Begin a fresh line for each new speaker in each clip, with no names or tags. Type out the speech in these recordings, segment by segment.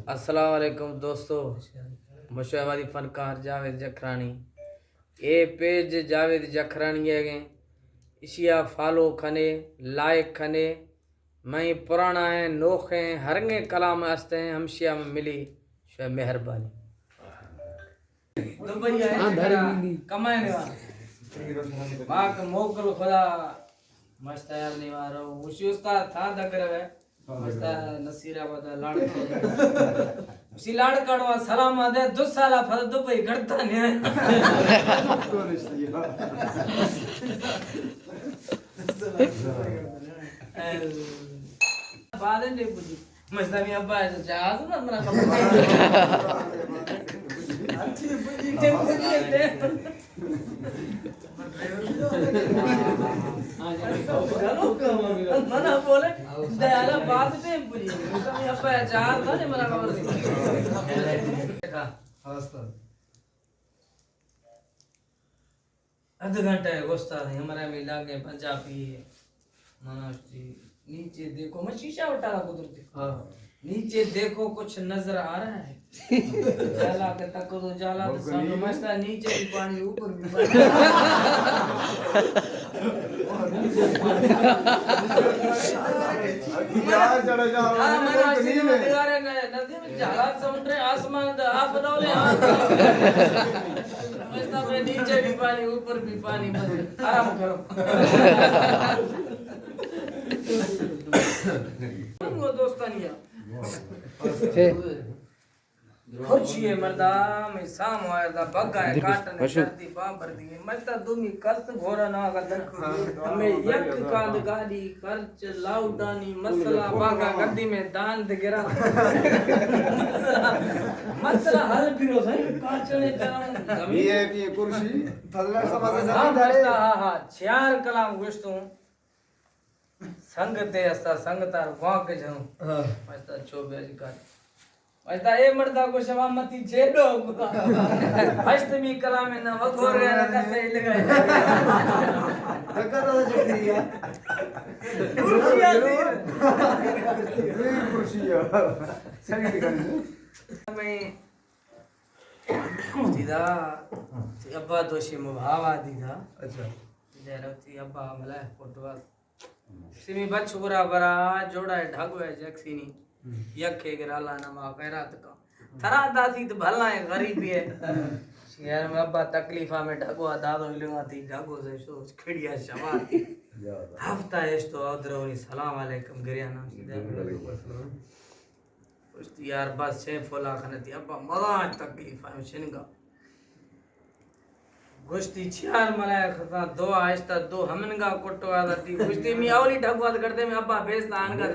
अस्सलाम वालेकुम दोस्तों, मुशावादी फनकार जावेद जखरानी ये पेज जावेद जखरानी है इशिया फॉलो खने लाइक खने मई पुराना है नोखे हरंगे कलाम हस्ते हैं हमशिया में मिली शे मेहरबानी दुबई है कमाने वाला बाक मोकल खुदा मस्त यार नहीं मारो उसी उस्ताद था दकर है मस्त नसीरा बदा लाड़ उसी लाड़ काढ़वा सलाम आदे 2 साला फल दुबई घड़ता नहीं बाद में बुझी मस्त मी अब्बा जहाज ना मना अच्छी बुझी मना बोले दयाला बात पे बुझी मी अब्बा जहाज ना मना खबर देखा आधा घंटा है गोस्ता है हमारा मिला के पंजाबी मनास्ती नीचे देखो मैं शीशा उठा रहा कुदरती हाँ नीचे देखो कुछ नजर आ रहा है जाला के तक तो जाला तो सामने मस्त नीचे भी पानी ऊपर भी पानी यार चढ़ जा हां मना नीचे में दीवारें नदी में जाला समुद्र आसमान दा आप डोले मस्त में नीचे भी पानी ऊपर भी पानी बस आराम करो वो दोस्तानिया खुशी है मर्दा में साम आया था बग्गा है काटने करती बाबर दी मत दुमी कस्त घोरा ना का हमें यक कांद गाड़ी खर्च लाउडानी मसला बागा गद्दी में दान दे गिरा मसला हल बिरो है काचने चरण ये कुर्सी फजला समाज से हां चार कलाम गुस्तू संगते अस्ता संगतार गांव के जाऊं हां मस्त 24 का मस्त ए मर्दा को शवामती छेड़ो अष्टमी कला में न वगोर रे न कसे लगाए ककर जकरिया कुर्सिया संगीत करने मैं सीधा अब्बा दोषी मुभावा दीदा अच्छा जरती अब्बा मला फोटो सिमी बचुरा बरा जोड़ा ढागो है जक्सीनी यखे गिराला नमा खैरात का थरा दादी तो भला है गरीबी है यार मैं अब्बा तकलीफा में ढागो दादो लुंगा थी ढागो से सोच खड़िया शवाती हफ्ता है तो अदरोनी सलाम अलैकुम गिरिया नाम सीधा उस यार बस 6 फोला खने थी अब्बा मजा तकलीफा में छिनगा गुस्ती 4 मलाया खता 2 आहिस्ता 2 हमनगा कोटो आदती गुस्ती मी औली ढगवाद करते में अब्बा बेस्ता आनगा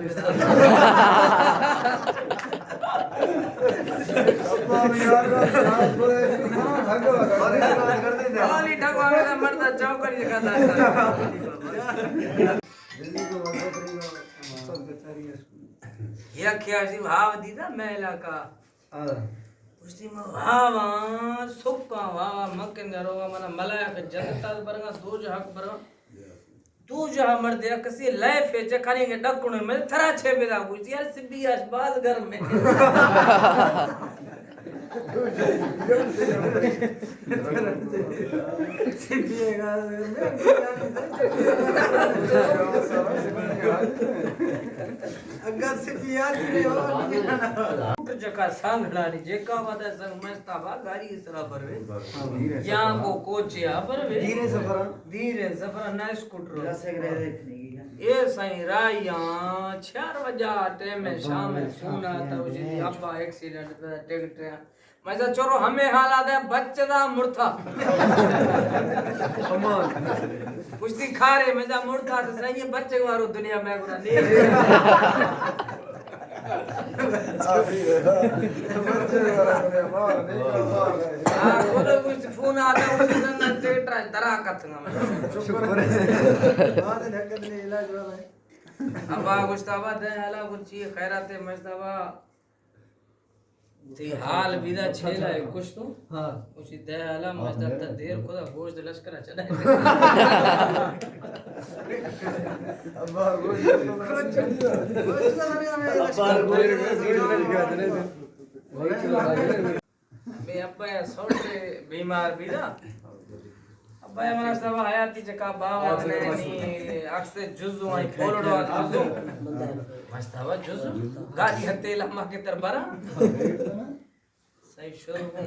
अब्बा मी यार बोले ढगवाद करते थे औली ढगवाद में मरदा चौकड़ी दिखाता दिल्ली को सब बेचारी ये क्या सी भाव दी था महिला का उसी में वावा सुक्का वावा मक्कन गरोगा मना मलाया के जनता परगा दो जहां परगा दो जहां मर्दे कसी लाइफ है जखरेंगे डकुने में थरा छे बेदा कुछ यार सिब्बी आज बाज घर में सिब्बी का अगर सिब्बी याद नहीं हो जका सांगड़ानी जेका वादा संग मस्ता बा गाड़ी इसरा परवे यहां को कोचिया परवे धीरे सफर ना स्कूटर ए सही राया 4 बजे टाइम में शाम में सुना था उसी अब्बा एक्सीडेंट पे टिकट मजा चोरो हमें हालात है बच्चे दा मुर्था कमाल कुछ खा रहे मजा मुर्था तो सही बच्चे वारो दुनिया में गुना नहीं कुछ फोन आता है उसी दिन टेट रहा दरा कथंगा शुक्र है बाद नकद ने इलाज वाला अब्बा गुस्ताबा दे हला कुछ खैरात मस्ताबा ती हाल बिदा छेला है कुछ तो हाँ उसी दे आला मजदा देर खुदा गोश्त लश्कर चढ़ा अब्बा गोश्त मैं अब्बा या सोटे बीमार बिदा अब्बा या मना सब हयाती जका बावा ने नी अक्से जुजू आई फोलड़ो जुजू मस्तावा जुजू गाड़ी हते लम्मा के तरबरा सही शुरू हूं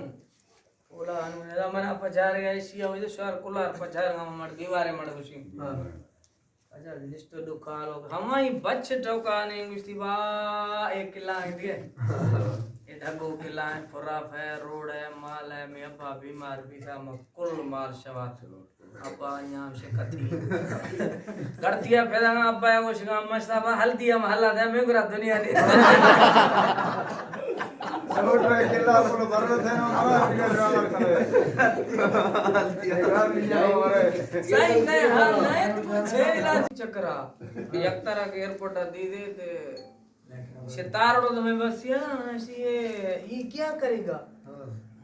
ओला अनु मना पजार गया इसी हो शहर कुलार पजार मड दीवारे मड खुशी अच्छा लिस्ट दुखा लोग हमाई बच टोका ने गुस्ती बा 1 किला दिए ये ढगो किला है फुराफ है रोड है माल है मैं अब्बा बीमार भी था मैं कुल माल शवात अब्बा यहां से कती करतिया फेदा अब्बा वो शिगा मस्ताबा हल्दी हम हल्ला दे मैं गुरा दुनिया ने रोड पे किला बोलो बरलो थे ना हमारा ड्रामा करे हल्दी यार लिया हमारे सही नहीं हां नहीं छे इलाज चक्रा एक तरह के एयरपोर्ट दी दे ते सितारों तो मैं बस ये क्या करेगा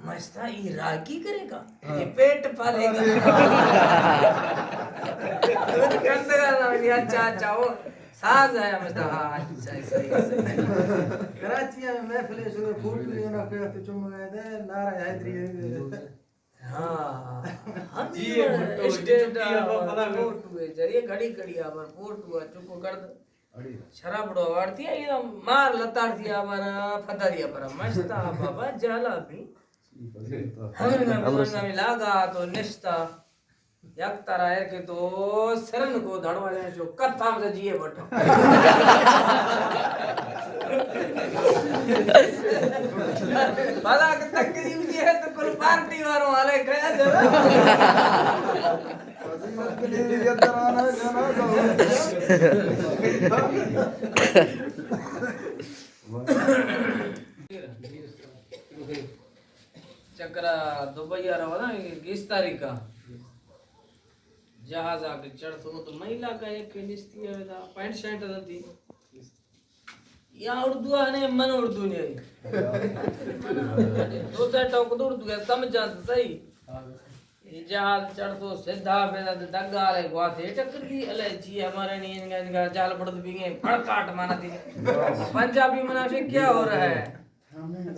मस्ता ये रागी करेगा ये पेट पालेगा अच्छा अच्छा वो साज है मस्ता हाँ सही
कराची में महफिल सुबह फूट लिए ना फिर तो चुम गए थे नारा हैदरी
हाँ हम ये स्टेट फोटो है जरिए घड़ी घड़ी पर फोटो चुप कर दो शराबड़ो वाड़ती है ये मार लताड़ दिया हमारा फदा दिया पर मस्ता बाबा जाला भी हमने लागा तो निश्ता एक तरह है कि तो सरन को धड़वा जाए जो कथा में जिए बटो पता कि तकलीफ जी है तो कुल पार्टी वालों वाले कया जरा चक्रा दुबई आ रहा ना 20 तारीख का जहाज आके चढ़तो तो महिला का एक निस्ती है पैंट शर्ट थी या उर्दू आने मन उर्दू नहीं दो चार टोक उर्दू है समझा तो सही जहाज चढ़तो सीधा पैदा दगा रे गोथे टक्कर दी अले जी हमारे नहीं इनका जाल पड़त बिगे फड़काट माना थी पंजाबी मना से क्या हो रहा है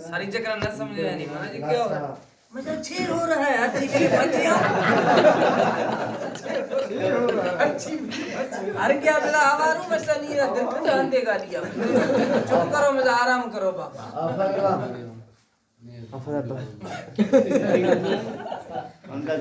सारी चक्कर न समझ नहीं माना जी क्या हो रहा है मतलब छेर हो रहा है अच्छी के बच्चियां अच्छी अरे क्या बिना हमारू मसा नहीं है दिल में जान देगा दिया चुप करो मजा आराम करो बाबा
उनका